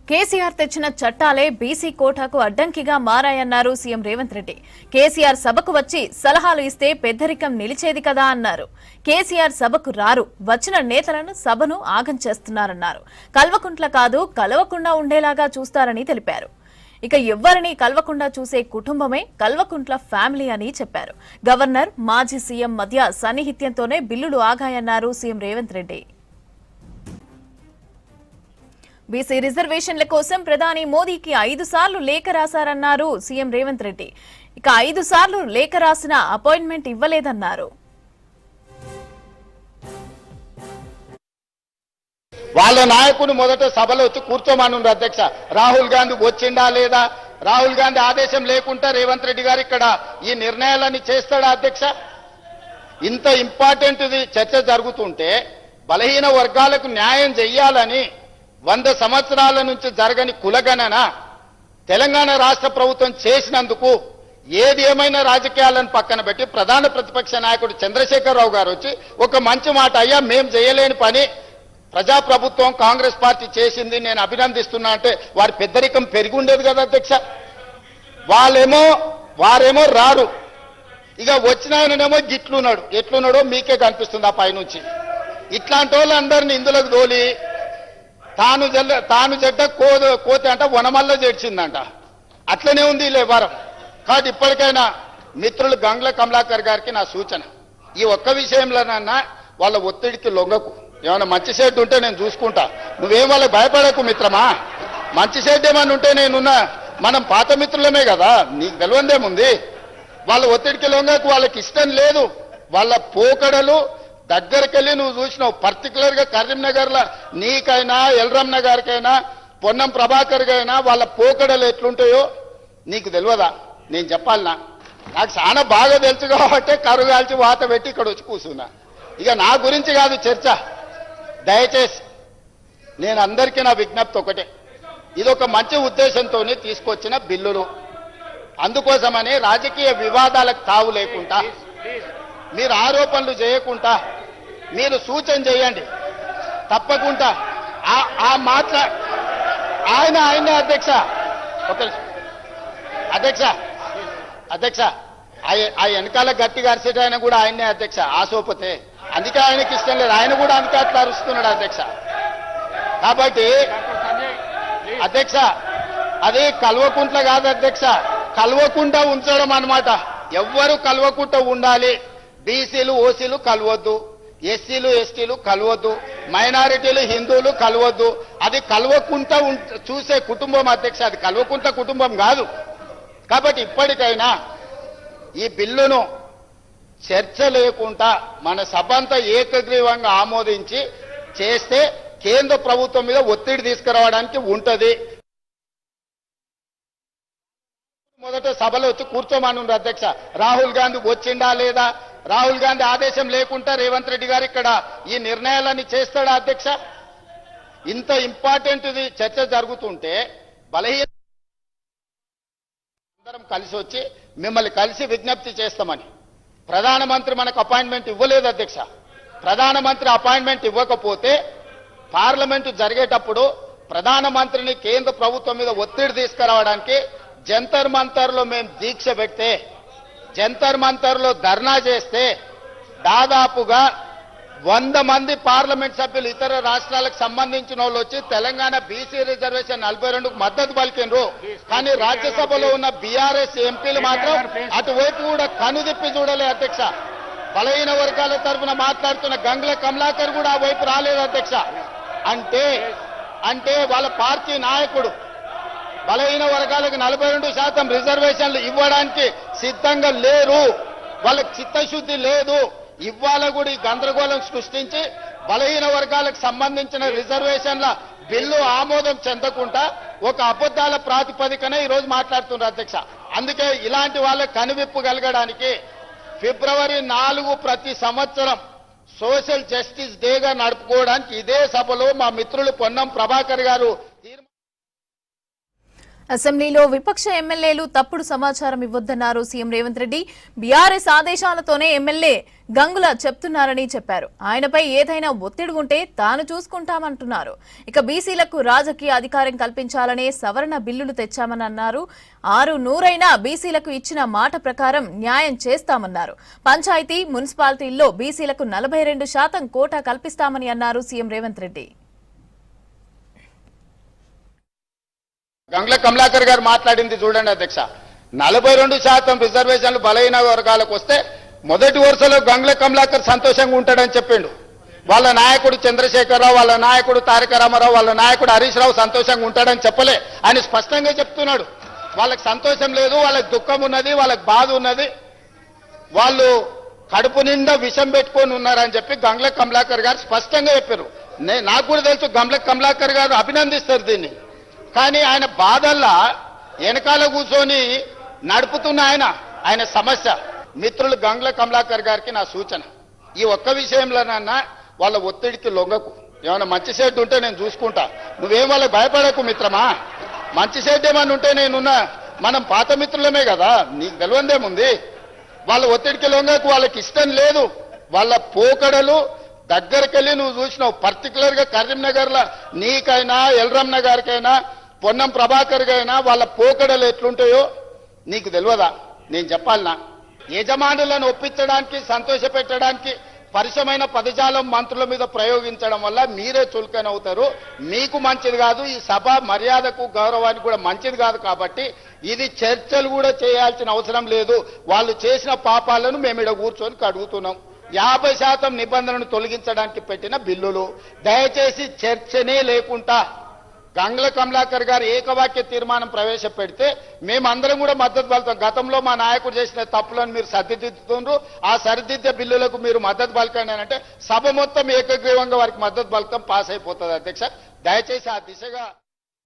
కేసీఆర్ తెచ్చిన చట్టాలే బీసీ కోటాకు అడ్డంకిగా మారాయన్నారు సీఎం రేవంత్ రెడ్డి. కేసీఆర్ సభకు వచ్చి సలహాలు ఇస్తే పెద్దరికం నిలిచేది కదా అన్నారు. కేసీఆర్ సభకు రారు, వచ్చిన నేతలను సభను ఆగం చేస్తున్నారన్నారు. కల్వకుంట్ల కాదు, కలవకుండా ఉండేలాగా చూస్తారని తెలిపారు. ఇక ఎవ్వరిని కల్వకుండా చూసే కుటుంబమే కల్వకుంట్ల ఫ్యామిలీ అని చెప్పారు. గవర్నర్, మాజీ సీఎం మధ్య సన్నిహిత్యంతోనే బిల్లులు ఆగాయన్నారు సీఎం రేవంత్ రెడ్డి. బీసీ రిజర్వేషన్ల కోసం ప్రధాని మోదీకి 5 సార్లు లేఖ రాశారన్నారు సీఎం రేవంత్ రెడ్డి. ఇక 5 సార్లు లేఖ రాసిన అపాయింట్మెంట్ ఇవ్వలేదన్నారు. వాళ్ళ నాయకుడు మొదట సభలో వచ్చి కూర్చోమన్నారు అధ్యక్ష. రాహుల్ గాంధీ వచ్చిండా లేదా, రాహుల్ గాంధీ ఆదేశం లేకుండా రేవంత్ రెడ్డి గారు ఇక్కడ ఈ నిర్ణయాలన్నీ చేస్తాడా అధ్యక్ష? ఇంత ఇంపార్టెంట్ చర్చ జరుగుతుంటే బలహీన వర్గాలకు న్యాయం చెయ్యాలని 100 సంవత్సరాల నుంచి జరగని కులగణన తెలంగాణ రాష్ట్ర ప్రభుత్వం చేసినందుకు ఏది ఏమైనా రాజకీయాలను పక్కన పెట్టి ప్రధాన ప్రతిపక్ష నాయకుడు చంద్రశేఖరరావు గారు వచ్చి ఒక మంచి మాట, అయ్యా మేం చేయలేని పని ప్రజాప్రభుత్వం కాంగ్రెస్ పార్టీ చేసింది, నేను అభినందిస్తున్నా అంటే వారి పెద్దరికం పెరిగి ఉండేది కదా అధ్యక్ష. వారేమో రారు, ఇక వచ్చిన ఆయననేమో గిట్లున్నాడు, ఎట్లున్నాడో మీకే కనిపిస్తుంది ఆ పైనుంచి. ఇట్లాంటి వాళ్ళందరినీ ఇందులోకి తోలి తాను జడ్డ కోతి అంట వనమల్ల చేర్చిందంట. అట్లనే ఉంది ఈ వారం. కాబట్టి ఇప్పటికైనా మిత్రులు గంగ్ల కమలాకర్ గారికి నా సూచన, ఈ ఒక్క విషయంలోనన్నా వాళ్ళ ఒత్తిడికి లొంగకు. ఏమైనా మంచి షెడ్ ఉంటే నేను చూసుకుంటా, నువ్వేం వాళ్ళకి భయపడకు మిత్రమా. మంచి షెడ్ ఏమన్నా ఉంటే నేనున్నా, మనం పాత మిత్రులమే కదా, నీకు తెలియందేముంది. వాళ్ళ ఒత్తిడికి లొంగకు, వాళ్ళకి ఇష్టం లేదు. వాళ్ళ పోకడలు దగ్గరికి వెళ్ళి నువ్వు చూసినావు. పర్టికులర్ గా కరీంనగర్లో నీకైనా ఎల్రమ్న గారికైనా పొన్నం ప్రభాకర్ గైనా వాళ్ళ పోకడలు ఎట్లుంటాయో నీకు తెలియదా? నేను చెప్పాలనా? నాకు చాలా బాగా తెలుసు కాబట్టి కరుగాల్చి వాత పెట్టి ఇక్కడ వచ్చి కూర్చున్నా. ఇక నా గురించి కాదు చర్చ. దయచేసి నేను అందరికీ నా విజ్ఞప్తి ఒకటే, ఇదొక మంచి ఉద్దేశంతో తీసుకొచ్చిన బిల్లులు. అందుకోసమని రాజకీయ వివాదాలకు తావు లేకుండా, మీరు ఆరోపణలు చేయకుండా మీరు సూచన చేయండి. తప్పకుండా ఆయనే అధ్యక్ష. అధ్యక్ష ఆ వెనకాల గట్టిగా అరిసేట ఆయన కూడా ఆయనే అధ్యక్ష, ఆసోపతే. అందుకే ఆయనకి ఇష్టం లేదు, ఆయన కూడా అందుకే అట్లా అరుస్తున్నాడు అధ్యక్ష. కాబట్టి అధ్యక్ష అది కల్వకుంట్ల కాదు అధ్యక్ష, కల్వకుండా ఉంచడం అన్నమాట. ఎవ్వరు కల్వకుండా ఉండాలి. బీసీలు ఓసీలు కలవద్దు, ఎస్సీలు ఎస్టీలు కలవద్దు, మైనారిటీలు హిందువులు కలవద్దు. అది కలవకుండా చూసే కుటుంబం అధ్యక్ష, అది కలవకుండా కుటుంబం కాదు. కాబట్టి ఇప్పటికైనా ఈ బిల్లును చర్చ లేకుండా మన సభ అంతా ఏకగ్రీవంగా ఆమోదించి చేస్తే కేంద్ర ప్రభుత్వం మీద ఒత్తిడి తీసుకురావడానికి ఉంటది. మొదట సభలో వచ్చి కూర్చోమన్నారు అధ్యక్ష. రాహుల్ గాంధీ వచ్చిండా లేదా, రాహుల్ గాంధీ ఆదేశం లేకుండా రేవంత్ రెడ్డి గారు ఇక్కడ ఈ నిర్ణయాలన్నీ చేస్తాడా అధ్యక్ష? ఇంత ఇంపార్టెంట్ చర్చ జరుగుతుంటే బలహీన అందరం కలిసి వచ్చి మిమ్మల్ని కలిసి విజ్ఞప్తి చేస్తామని. ప్రధానమంత్రి మనకు అపాయింట్మెంట్ ఇవ్వలేదు అధ్యక్ష. ప్రధానమంత్రి అపాయింట్మెంట్ ఇవ్వకపోతే పార్లమెంటు జరిగేటప్పుడు ప్రధానమంత్రిని కేంద్ర ప్రభుత్వం మీద ఒత్తిడి తీసుకురావడానికి జంతర్ మంతర్లో మేము దీక్ష పెడితే, జంతర్ మంతర్లో ధర్నా చేస్తే దాదాపుగా 100 మంది పార్లమెంట్ సభ్యులు ఇతర రాష్ట్రాలకు సంబంధించిన వాళ్ళు వచ్చి తెలంగాణ బీసీ రిజర్వేషన్ 42కు మద్దతు పలికినరు. కానీ రాజ్యసభలో ఉన్న బీఆర్ఎస్ ఎంపీలు మాత్రం అటువైపు కూడా కనుదిప్పి చూడలే అధ్యక్ష. బలహీన వర్గాల తరఫున మాట్లాడుతున్న గంగ్ల కమలాకర్ కూడా ఆ వైపు రాలేదు అధ్యక్ష. అంటే వాళ్ళ పార్టీ నాయకుడు బలహీన వర్గాలకు 42% రిజర్వేషన్లు ఇవ్వడానికి సిద్ధంగా లేరు. వాళ్ళకి చిత్తశుద్ధి లేదు. ఇవాళ కూడా ఈ గందరగోళం సృష్టించి బలహీన వర్గాలకు సంబంధించిన రిజర్వేషన్ల బిల్లు ఆమోదం చెందకుండా ఒక అబద్ధాల ప్రాతిపదికన ఈరోజు మాట్లాడుతున్నారు అధ్యక్ష. అందుకే ఇలాంటి వాళ్ళకి కనువిప్పు కలగడానికి ఫిబ్రవరి 4 ప్రతి సంవత్సరం సోషల్ జస్టిస్ డేగా నడుపుకోవడానికి ఇదే సభలో మా మిత్రులు పొన్నం ప్రభాకర్ గారు అసెంబ్లీలో విపక్ష ఎమ్మెల్యేలు తప్పుడు సమాచారం ఇవ్వొద్దన్నారు సీఎం రేవంత్ రెడ్డి. బీఆర్ఎస్ ఆదేశాలతోనే ఎమ్మెల్యే గంగుల చెప్తున్నారని చెప్పారు. ఆయనపై ఏదైనా ఒత్తిడి ఉంటే తాను చూసుకుంటామంటున్నారు. ఇక బీసీలకు రాజకీయ అధికారం కల్పించాలనే సవరణ బిల్లులు తెచ్చామని అన్నారు. 600 బీసీలకు ఇచ్చిన మాట ప్రకారం న్యాయం చేస్తామన్నారు. పంచాయతీ మున్సిపాలిటీల్లో బీసీలకు 42% కోటా కల్పిస్తామని అన్నారు సీఎం రేవంత్ రెడ్డి. గంగ్ల కమలాకర్ గారు మాట్లాడింది చూడండి అధ్యక్ష. 42% రిజర్వేషన్లు బలహీన వర్గాలకు వస్తే మొదటి వరుసలో గంగ్ల కమలాకర్ సంతోషంగా ఉంటాడని చెప్పిండు. వాళ్ళ నాయకుడు చంద్రశేఖరరావు, వాళ్ళ నాయకుడు తారక రామారావు, వాళ్ళ నాయకుడు హరీష్ రావు సంతోషంగా ఉంటాడని చెప్పలే. ఆయన స్పష్టంగా చెప్తున్నాడు. వాళ్ళకి సంతోషం లేదు, వాళ్ళకి దుఃఖం ఉన్నది, వాళ్ళకి బాధ ఉన్నది, వాళ్ళు కడుపు నిండా విషం పెట్టుకొని ఉన్నారని చెప్పి గంగ్ల కమలాకర్ గారు స్పష్టంగా చెప్పారు. నాకు కూడా తెలుసు గంగ్ల కమలాకర్ గారు అభినందిస్తారు దీన్ని. కానీ ఆయన బాధల్లా వెనకాల కూర్చొని నడుపుతున్న ఆయన సమస్య. మిత్రులు గంగ్ల కమలాకర్ గారికి నా సూచన, ఈ ఒక్క విషయంలోనన్నా వాళ్ళ ఒత్తిడికి లొంగకు. ఏమైనా మంచి సెట్ ఉంటే నేను చూసుకుంటా, నువ్వేం వాళ్ళకి భయపడకు మిత్రమా. మంచి సెట్ ఏమన్నా ఉంటే నేనున్నా, మనం పాత మిత్రులమే కదా, నీకు తెలియందేముంది. వాళ్ళ ఒత్తిడికి లొంగకు. వాళ్ళకి ఇష్టం లేదు, వాళ్ళ పోకడలు దగ్గరికి వెళ్ళి నువ్వు చూసినావు. పర్టికులర్ గా కరీంనగర్లో నీకైనా ఎల్రమ్న గారికైనా పొన్నం ప్రభాకర్ గైనా వాళ్ళ పోకడలు ఎట్లుంటాయో నీకు తెలియదా? నేను చెప్పాలనా? యజమానులను ఒప్పించడానికి, సంతోషపెట్టడానికి పరిశమైన పదజాలం మంత్రుల మీద ప్రయోగించడం వల్ల మీరే చులకనవుతారు. మీకు మంచిది కాదు, ఈ సభ మర్యాదకు గౌరవానికి కూడా మంచిది కాదు. కాబట్టి ఇది చర్చలు కూడా చేయాల్సిన అవసరం లేదు. వాళ్ళు చేసిన పాపాలను మేము ఇక్కడ కూర్చొని కడుగుతున్నాం. 50% నిబంధనను తొలగించడానికి పెట్టిన బిల్లులు. దయచేసి చర్చనే లేకుండా గంగ్ల కమలాకర్ గారు ఏకవాక్య తీర్మానం ప్రవేశపెడితే మేమందరం కూడా మద్దతు పలుకుతాం. గతంలో మా నాయకుడు చేసిన తప్పులను మీరు సరిదిద్దుతుండ్రు, ఆ సరిదిద్దే బిల్లులకు మీరు మద్దతు పలకండి అని అంటే సభ మొత్తం ఏకగ్రీవంగా వారికి మద్దతు పలకం పాస్ అయిపోతుంది అధ్యక్ష. దయచేసి ఆ దిశగా